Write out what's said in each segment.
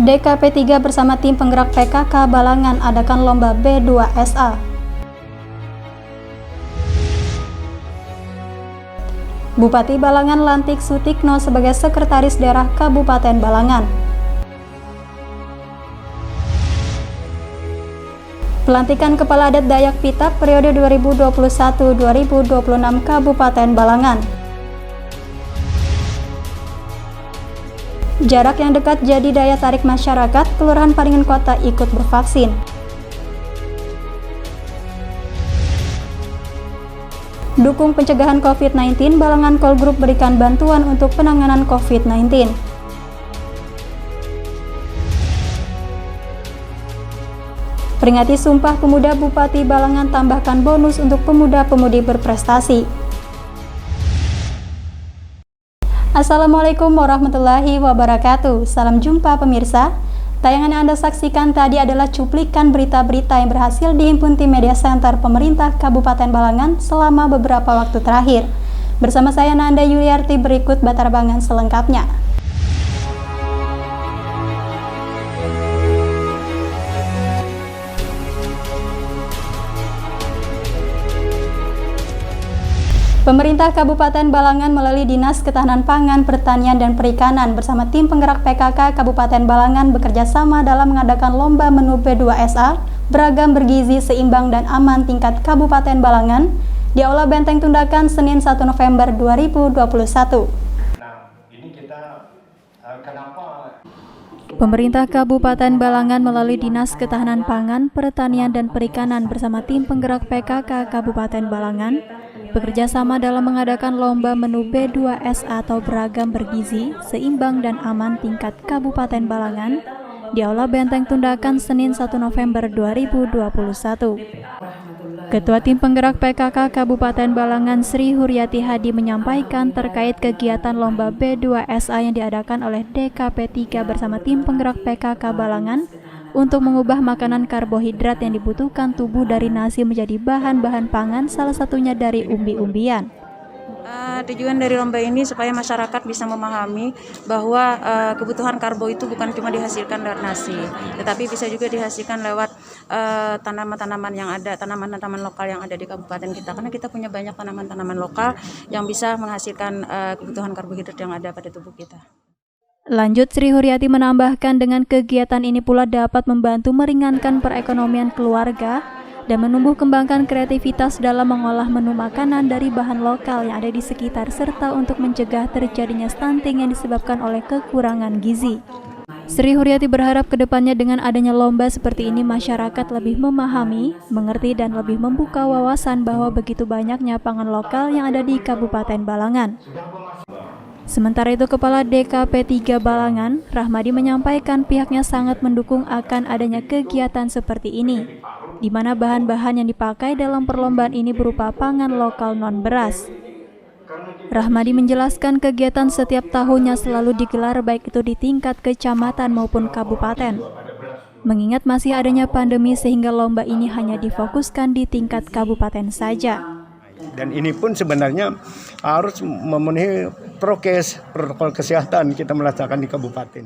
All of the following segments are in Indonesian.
DKP 3 bersama tim penggerak PKK Balangan adakan lomba B2SA. Bupati Balangan lantik Sutikno sebagai Sekretaris Daerah Kabupaten Balangan. Pelantikan Kepala Adat Dayak Pitap periode 2021-2026 Kabupaten Balangan. Jarak yang dekat jadi daya tarik masyarakat, Kelurahan Paringan Kota ikut bervaksin. Dukung pencegahan COVID-19, Balangan Call Group berikan bantuan untuk penanganan COVID-19. Peringati Sumpah Pemuda Bupati Balangan tambahkan bonus untuk pemuda-pemudi berprestasi. Assalamualaikum warahmatullahi wabarakatuh. Salam jumpa pemirsa. Tayangan yang Anda saksikan tadi adalah cuplikan berita-berita yang berhasil dihimpun tim media center pemerintah Kabupaten Balangan selama beberapa waktu terakhir. Bersama saya Nanda Yuliarti, berikut batarbangan selengkapnya. Pemerintah Kabupaten Balangan melalui Dinas Ketahanan Pangan, Pertanian, dan Perikanan bersama tim penggerak PKK Kabupaten Balangan bekerja sama dalam mengadakan lomba menu B2SA beragam, bergizi, seimbang, dan aman tingkat Kabupaten Balangan di Aula Benteng Tundakan Senin 1 November 2021. Nah, ini kita kenapa Pemerintah Kabupaten Balangan melalui Dinas Ketahanan Pangan, Pertanian, dan Perikanan bersama tim penggerak PKK Kabupaten Balangan bekerja sama dalam mengadakan lomba menu B2SA atau beragam, bergizi, seimbang, dan aman tingkat Kabupaten Balangan di Aula Benteng Tundakan Senin 1 November 2021. Ketua Tim Penggerak PKK Kabupaten Balangan Sri Huryati Hadi menyampaikan terkait kegiatan lomba B2SA yang diadakan oleh DKP 3 bersama tim penggerak PKK Balangan untuk mengubah makanan karbohidrat yang dibutuhkan tubuh dari nasi menjadi bahan-bahan pangan, salah satunya dari umbi-umbian. Tujuan dari lomba ini supaya masyarakat bisa memahami bahwa kebutuhan karbo itu bukan cuma dihasilkan dari nasi, tetapi bisa juga dihasilkan lewat tanaman-tanaman yang ada, tanaman-tanaman lokal yang ada di kabupaten kita. Karena kita punya banyak tanaman-tanaman lokal yang bisa menghasilkan kebutuhan karbohidrat yang ada pada tubuh kita. Lanjut, Sri Huryati menambahkan dengan kegiatan ini pula dapat membantu meringankan perekonomian keluarga dan menumbuh kembangkan kreativitas dalam mengolah menu makanan dari bahan lokal yang ada di sekitar serta untuk mencegah terjadinya stunting yang disebabkan oleh kekurangan gizi. Sri Huryati berharap kedepannya dengan adanya lomba seperti ini masyarakat lebih memahami, mengerti, dan lebih membuka wawasan bahwa begitu banyaknya pangan lokal yang ada di Kabupaten Balangan. Sementara itu, Kepala DKP 3 Balangan, Rahmadi, menyampaikan pihaknya sangat mendukung akan adanya kegiatan seperti ini, di mana bahan-bahan yang dipakai dalam perlombaan ini berupa pangan lokal non-beras. Rahmadi menjelaskan kegiatan setiap tahunnya selalu digelar baik itu di tingkat kecamatan maupun kabupaten. Mengingat masih adanya pandemi sehingga lomba ini hanya difokuskan di tingkat kabupaten saja. dan ini pun sebenarnya harus memenuhi protokol kesehatan kita melaksanakan di kabupaten.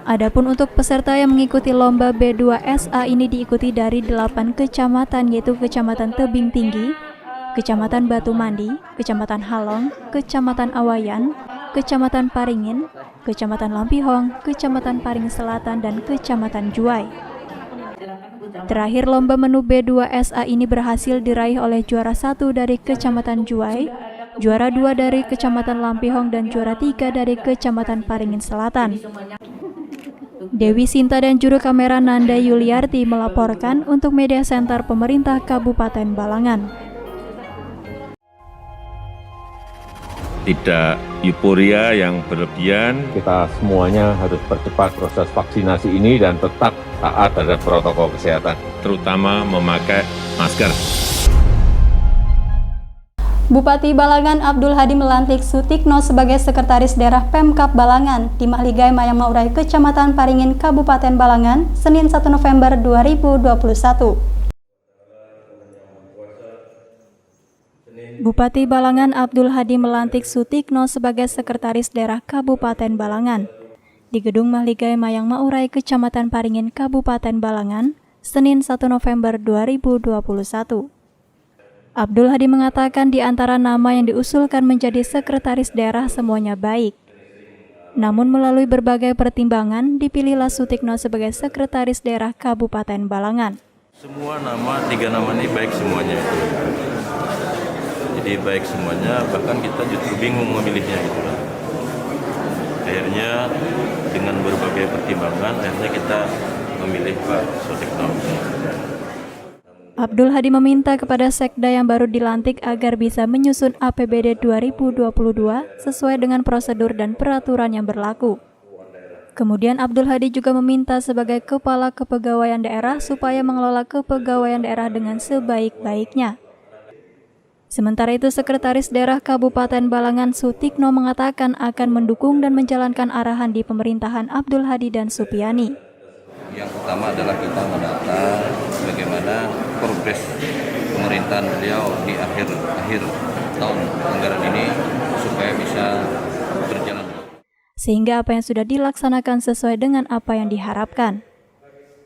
Adapun untuk peserta yang mengikuti lomba B2SA ini diikuti dari 8 kecamatan, yaitu Kecamatan Tebing Tinggi, Kecamatan Batu Mandi, Kecamatan Halong, Kecamatan Awayan, Kecamatan Paringin, Kecamatan Lampihong, Kecamatan Paring Selatan, dan Kecamatan Juwai. Terakhir, lomba menu B2SA ini berhasil diraih oleh juara 1 dari Kecamatan Juwai, juara 2 dari Kecamatan Lampihong, dan juara 3 dari Kecamatan Paringin Selatan. Dewi Sinta dan juru kamera Nanda Yuliarti melaporkan untuk Media Center Pemerintah Kabupaten Balangan. Tidak euforia yang berlebihan. Kita semuanya harus percepat proses vaksinasi ini dan tetap taat terhadap protokol kesehatan. Terutama memakai masker. Bupati Balangan Abdul Hadi melantik Sutikno sebagai Sekretaris Daerah Pemkab Balangan di Mahligai Mayang Maurai, Kecamatan Paringin, Kabupaten Balangan, Senin 1 November 2021. Bupati Balangan Abdul Hadi melantik Sutikno sebagai Sekretaris Daerah Kabupaten Balangan. di Gedung Mahligai Mayang Maurai, Kecamatan Paringin, Kabupaten Balangan, Senin 1 November 2021. Abdul Hadi mengatakan di antara nama yang diusulkan menjadi sekretaris daerah semuanya baik. Namun melalui berbagai pertimbangan, dipilihlah Sutikno sebagai sekretaris daerah Kabupaten Balangan. Semua nama, 3 nama ini baik semuanya. Jadi baik semuanya, bahkan kita justru bingung memilihnya gitu. Akhirnya dengan berbagai pertimbangan, akhirnya kita memilih Pak Sutikno. Abdul Hadi meminta kepada Sekda yang baru dilantik agar bisa menyusun APBD 2022 sesuai dengan prosedur dan peraturan yang berlaku. Kemudian Abdul Hadi juga meminta sebagai Kepala Kepegawaian Daerah supaya mengelola kepegawaian daerah dengan sebaik-baiknya. Sementara itu, Sekretaris Daerah Kabupaten Balangan Sutikno mengatakan akan mendukung dan menjalankan arahan di pemerintahan Abdul Hadi dan Supiani. Yang utama adalah kita mendata bagaimana progres pemerintahan beliau di akhir tahun anggaran ini supaya bisa berjalan. Sehingga apa yang sudah dilaksanakan sesuai dengan apa yang diharapkan.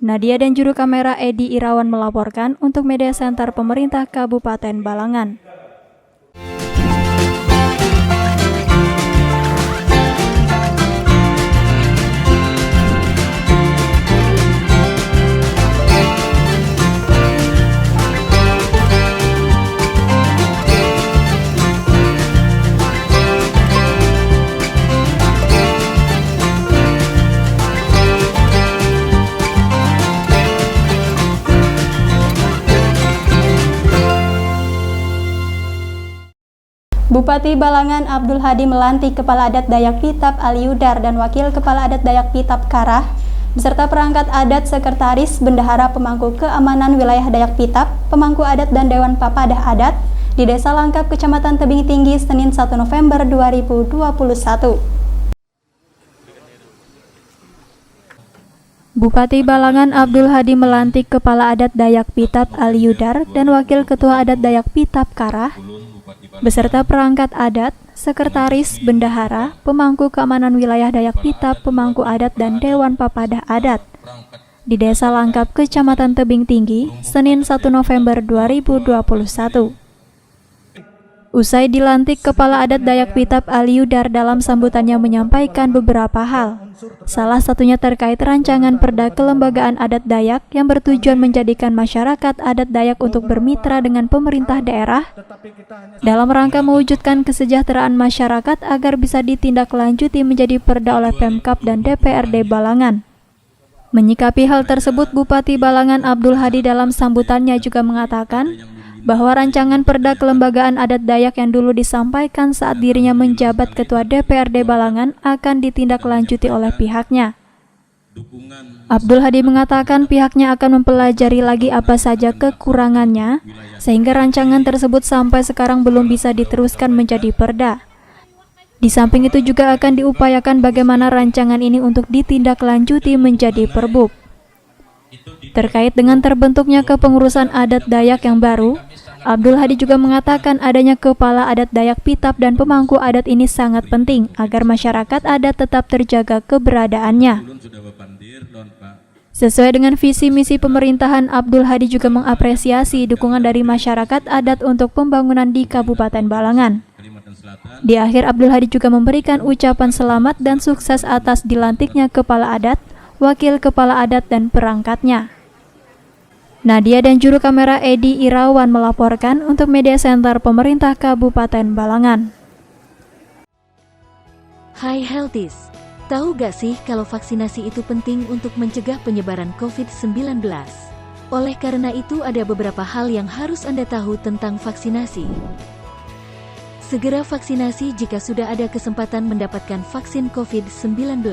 Nadia dan juru kamera Edi Irawan melaporkan untuk Media Center Pemerintah Kabupaten Balangan. Bupati Balangan Abdul Hadi melantik Kepala Adat Dayak Pitap Aliudar dan Wakil Kepala Adat Dayak Pitap Karah, beserta perangkat adat, sekretaris, bendahara, pemangku keamanan wilayah Dayak Pitap, pemangku adat dan Dewan Papadah Adat di Desa Langkap, Kecamatan Tebing Tinggi, Senin 1 November 2021. Bupati Balangan Abdul Hadi melantik Kepala Adat Dayak Pitap Aliudar dan Wakil Ketua Adat Dayak Pitap Karah, beserta perangkat adat, sekretaris, bendahara, pemangku keamanan wilayah Dayak Pitap, pemangku adat dan Dewan Papadah Adat di Desa Langkap, Kecamatan Tebing Tinggi, Senin 1 November 2021. Usai dilantik, Kepala Adat Dayak Pitap Aliudar dalam sambutannya menyampaikan beberapa hal. Salah satunya terkait rancangan Perda Kelembagaan Adat Dayak yang bertujuan menjadikan masyarakat adat Dayak untuk bermitra dengan pemerintah daerah dalam rangka mewujudkan kesejahteraan masyarakat agar bisa ditindaklanjuti menjadi perda oleh Pemkab dan DPRD Balangan. Menyikapi hal tersebut, Bupati Balangan Abdul Hadi dalam sambutannya juga mengatakan bahwa rancangan Perda Kelembagaan Adat Dayak yang dulu disampaikan saat dirinya menjabat Ketua DPRD Balangan akan ditindaklanjuti oleh pihaknya. Abdul Hadi mengatakan pihaknya akan mempelajari lagi apa saja kekurangannya, sehingga rancangan tersebut sampai sekarang belum bisa diteruskan menjadi perda. Di samping itu juga akan diupayakan bagaimana rancangan ini untuk ditindaklanjuti menjadi perbub. Terkait dengan terbentuknya kepengurusan adat Dayak yang baru, Abdul Hadi juga mengatakan adanya Kepala Adat Dayak Pitap dan pemangku adat ini sangat penting agar masyarakat adat tetap terjaga keberadaannya. Sesuai dengan visi misi pemerintahan, Abdul Hadi juga mengapresiasi dukungan dari masyarakat adat untuk pembangunan di Kabupaten Balangan. Di akhir, Abdul Hadi juga memberikan ucapan selamat dan sukses atas dilantiknya Kepala Adat, Wakil Kepala Adat dan perangkatnya. Nadia dan juru kamera Edi Irawan melaporkan untuk Media Center Pemerintah Kabupaten Balangan. Hai Healthies, tahu gak sih kalau vaksinasi itu penting untuk mencegah penyebaran COVID-19? Oleh karena itu ada beberapa hal yang harus Anda tahu tentang vaksinasi. Segera vaksinasi jika sudah ada kesempatan mendapatkan vaksin COVID-19.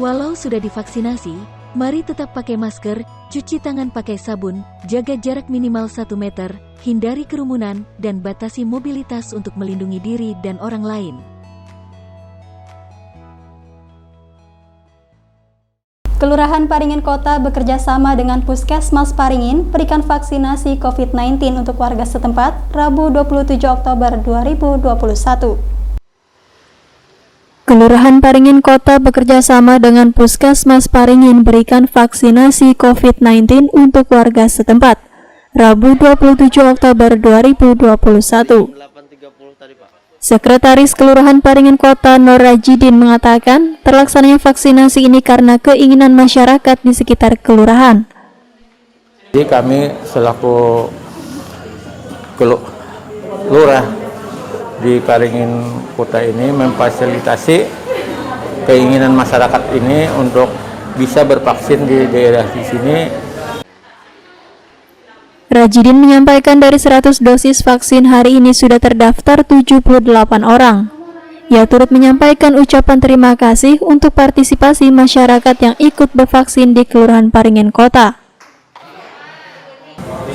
Walau sudah divaksinasi, mari tetap pakai masker, cuci tangan pakai sabun, jaga jarak minimal 1 meter, hindari kerumunan, dan batasi mobilitas untuk melindungi diri dan orang lain. Kelurahan Paringin Kota bekerja sama dengan Puskesmas Paringin berikan vaksinasi COVID-19 untuk warga setempat Rabu 27 Oktober 2021. Kelurahan Paringin Kota bekerja sama dengan Puskesmas Paringin berikan vaksinasi COVID-19 untuk warga setempat. Rabu 27 Oktober 2021. Sekretaris Kelurahan Paringin Kota Nur Rajidin mengatakan terlaksananya vaksinasi ini karena keinginan masyarakat di sekitar kelurahan. Jadi kami selaku lurah di Paringin Kota ini memfasilitasi keinginan masyarakat ini untuk bisa bervaksin di daerah di sini. Rajidin menyampaikan dari 100 dosis vaksin hari ini sudah terdaftar 78 orang. Ia turut menyampaikan ucapan terima kasih untuk partisipasi masyarakat yang ikut bervaksin di Kelurahan Paringin Kota.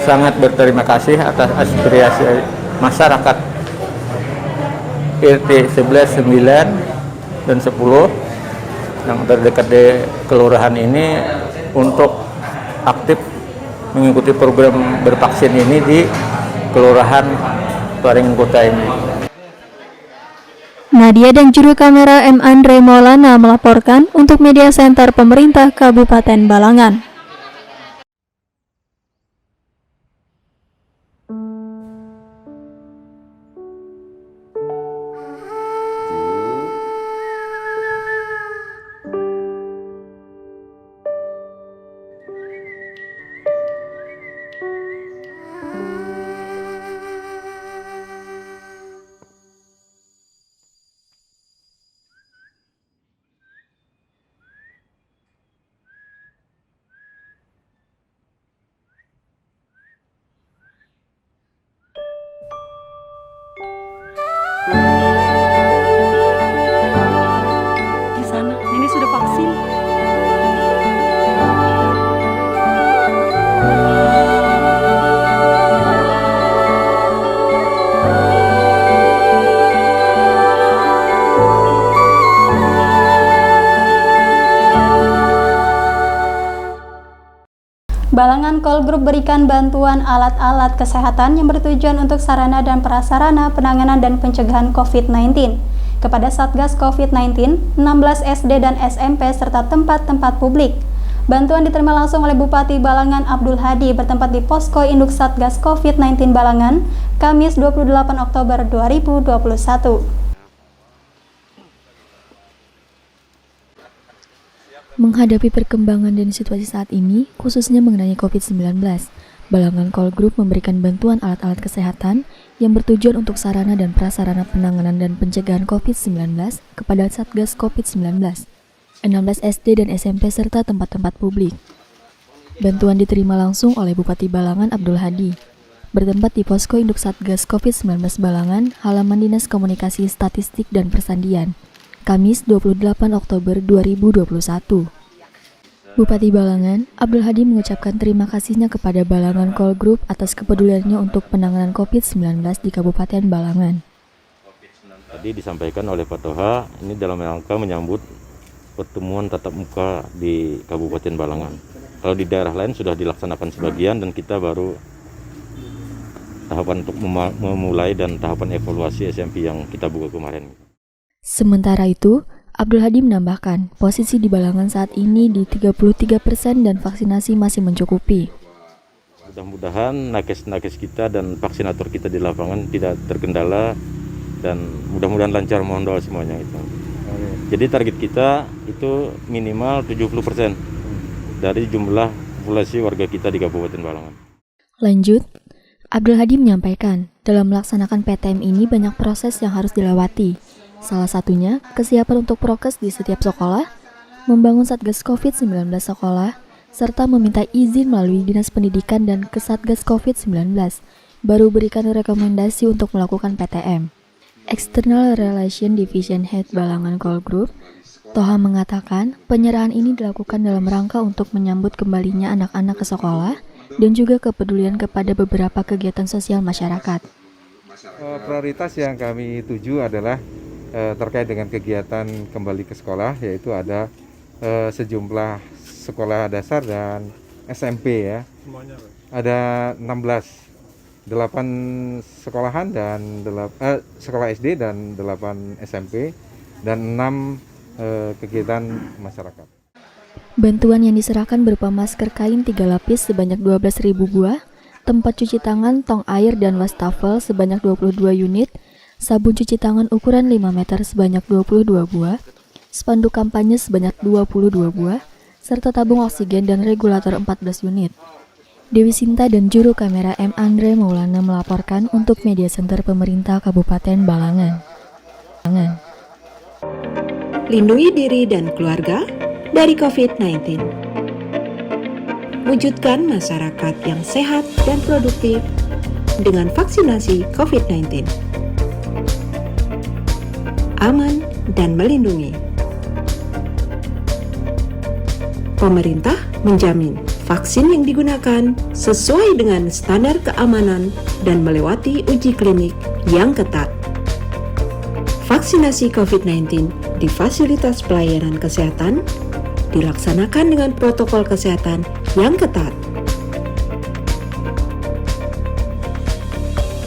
Sangat berterima kasih atas aspirasi masyarakat RT 11, 9, dan 10 yang terdekat di kelurahan ini untuk aktif mengikuti program bervaksin ini di Kelurahan Paringin Kota ini. Nadia dan juru kamera M. Andre Maulana melaporkan untuk Media Center Pemerintah Kabupaten Balangan. Di sana, Nenek sudah vaksin. Balangan Call Group berikan bantuan alat-alat kesehatan yang bertujuan untuk sarana dan prasarana penanganan dan pencegahan COVID-19 kepada Satgas COVID-19, 16 SD dan SMP serta tempat-tempat publik. Bantuan diterima langsung oleh Bupati Balangan Abdul Hadi bertempat di Posko Induk Satgas COVID-19 Balangan, Kamis 28 Oktober 2021. Menghadapi perkembangan dan situasi saat ini, khususnya mengenai COVID-19, Balangan Call Group memberikan bantuan alat-alat kesehatan yang bertujuan untuk sarana dan prasarana penanganan dan pencegahan COVID-19 kepada Satgas COVID-19, 16 SD dan SMP serta tempat-tempat publik. Bantuan diterima langsung oleh Bupati Balangan Abdul Hadi, bertempat di Posko Induk Satgas COVID-19 Balangan, halaman Dinas Komunikasi Statistik dan Persandian, Kamis 28 Oktober 2021. Bupati Balangan, Abdul Hadi mengucapkan terima kasihnya kepada Balangan Call Group atas kepeduliannya untuk penanganan COVID-19 di Kabupaten Balangan. Tadi disampaikan oleh Pak Toha, ini dalam rangka menyambut pertemuan tatap muka di Kabupaten Balangan. Kalau di daerah lain sudah dilaksanakan sebagian dan kita baru tahapan untuk memulai dan tahapan evaluasi SMP yang kita buka kemarin. Sementara itu, Abdul Hadi menambahkan, posisi di Balangan saat ini di 33% dan vaksinasi masih mencukupi. Mudah-mudahan nakes kita dan vaksinator kita di lapangan tidak terkendala dan mudah-mudahan lancar, mohon doa semuanya itu. Jadi target kita itu minimal 70% dari jumlah populasi warga kita di Kabupaten Balangan. Lanjut, Abdul Hadi menyampaikan, dalam melaksanakan PTM ini banyak proses yang harus dilewati. Salah satunya, kesiapan untuk prokes di setiap sekolah, membangun Satgas COVID-19 sekolah, serta meminta izin melalui Dinas Pendidikan dan ke Satgas COVID-19, baru berikan rekomendasi untuk melakukan PTM. External Relation Division Head Balangan Call Group, Toha mengatakan, penyerahan ini dilakukan dalam rangka untuk menyambut kembalinya anak-anak ke sekolah dan juga kepedulian kepada beberapa kegiatan sosial masyarakat. Prioritas yang kami tuju adalah terkait dengan kegiatan kembali ke sekolah, yaitu ada sejumlah sekolah dasar dan SMP ya. Ada 8 sekolahan dan sekolah SD dan 8 SMP. dan 6 kegiatan masyarakat. Bantuan yang diserahkan berupa masker kain 3 lapis sebanyak 12.000 buah, tempat cuci tangan, tong air, dan wastafel sebanyak 22 unit, sabun cuci tangan ukuran 5 meter sebanyak 22 buah, spanduk kampanye sebanyak 22 buah, serta tabung oksigen dan regulator 14 unit. Dewi Sinta dan juru kamera M. Andre Maulana melaporkan untuk Media Center Pemerintah Kabupaten Balangan. Lindungi diri dan keluarga dari COVID-19. Wujudkan masyarakat yang sehat dan produktif dengan vaksinasi COVID-19. Aman dan melindungi. Pemerintah menjamin vaksin yang digunakan sesuai dengan standar keamanan dan melewati uji klinik yang ketat. Vaksinasi COVID-19 di fasilitas pelayanan kesehatan dilaksanakan dengan protokol kesehatan yang ketat.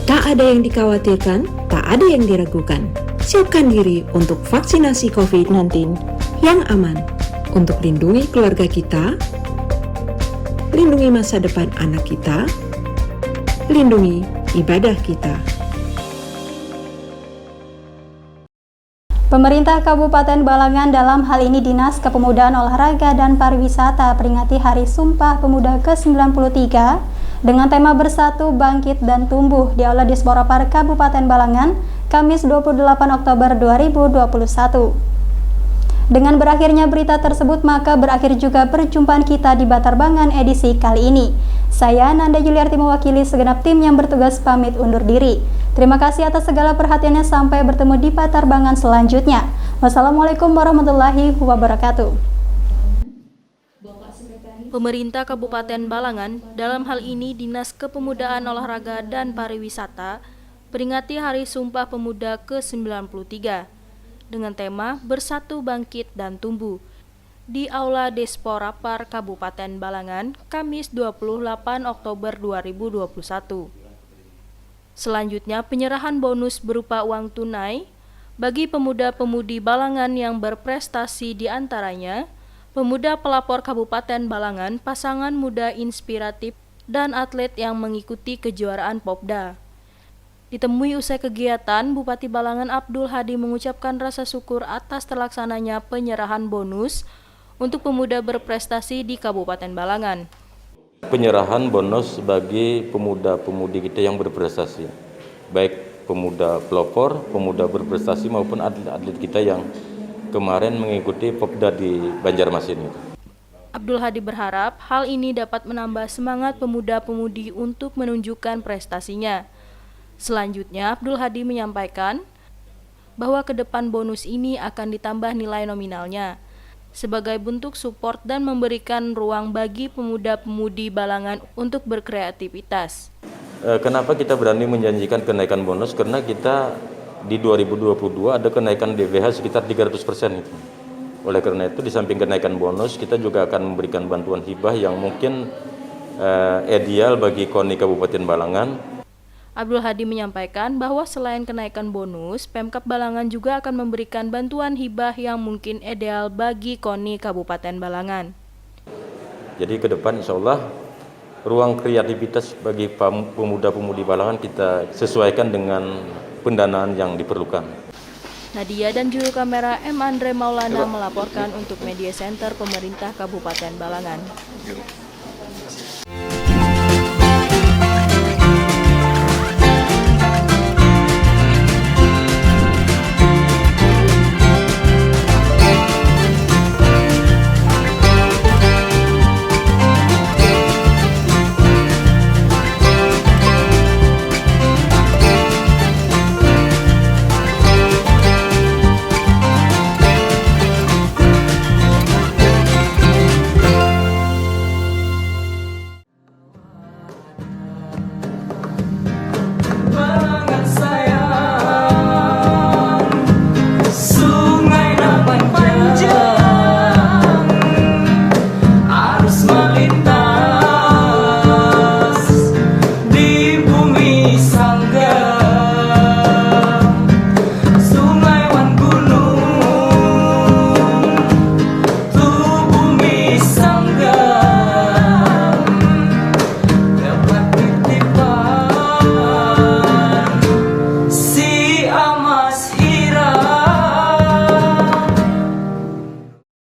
Tak ada yang dikhawatirkan, tak ada yang diragukan. Siapkan diri untuk vaksinasi COVID-19 yang aman untuk lindungi keluarga kita, lindungi masa depan anak kita, lindungi ibadah kita. Pemerintah Kabupaten Balangan, dalam hal ini Dinas Kepemudaan Olahraga dan Pariwisata, peringati Hari Sumpah Pemuda ke-93 dengan tema Bersatu, Bangkit, dan Tumbuh di Aula Disporapar Kabupaten Balangan, Kamis 28 Oktober 2021. Dengan berakhirnya berita tersebut, maka berakhir juga perjumpaan kita di Batarbangan edisi kali ini. Saya Nanda Juliarti mewakili segenap tim yang bertugas pamit undur diri. Terima kasih atas segala perhatiannya, sampai bertemu di Batarbangan selanjutnya. Wassalamualaikum warahmatullahi wabarakatuh. Pemerintah Kabupaten Balangan, dalam hal ini Dinas Kepemudaan Olahraga dan Pariwisata, peringati Hari Sumpah Pemuda ke-93 dengan tema Bersatu, Bangkit, dan Tumbuh di Aula Disporapar Kabupaten Balangan, Kamis 28 Oktober 2021. Selanjutnya, penyerahan bonus berupa uang tunai bagi pemuda-pemudi Balangan yang berprestasi, di antaranya pemuda pelapor Kabupaten Balangan, pasangan muda inspiratif, dan atlet yang mengikuti kejuaraan Popda. Ditemui usai kegiatan, Bupati Balangan Abdul Hadi mengucapkan rasa syukur atas terlaksananya penyerahan bonus untuk pemuda berprestasi di Kabupaten Balangan. Penyerahan bonus bagi pemuda-pemudi kita yang berprestasi, baik pemuda pelopor, pemuda berprestasi maupun atlet-atlet kita yang kemarin mengikuti Popda di Banjarmasin. Abdul Hadi berharap hal ini dapat menambah semangat pemuda-pemudi untuk menunjukkan prestasinya. Selanjutnya, Abdul Hadi menyampaikan bahwa ke depan bonus ini akan ditambah nilai nominalnya sebagai bentuk support dan memberikan ruang bagi pemuda-pemudi Balangan untuk berkreativitas. Kenapa kita berani menjanjikan kenaikan bonus? Karena kita di 2022 ada kenaikan DBH sekitar 300% itu. Oleh karena itu, di samping kenaikan bonus, kita juga akan memberikan bantuan hibah yang mungkin ideal bagi KONI Kabupaten Balangan. Abdul Hadi menyampaikan bahwa selain kenaikan bonus, Pemkab Balangan juga akan memberikan bantuan hibah yang mungkin ideal bagi KONI Kabupaten Balangan. Jadi ke depan insya Allah ruang kreativitas bagi pemuda-pemudi Balangan kita sesuaikan dengan pendanaan yang diperlukan. Nadia dan juru kamera M. Andre Maulana melaporkan untuk Media Center Pemerintah Kabupaten Balangan.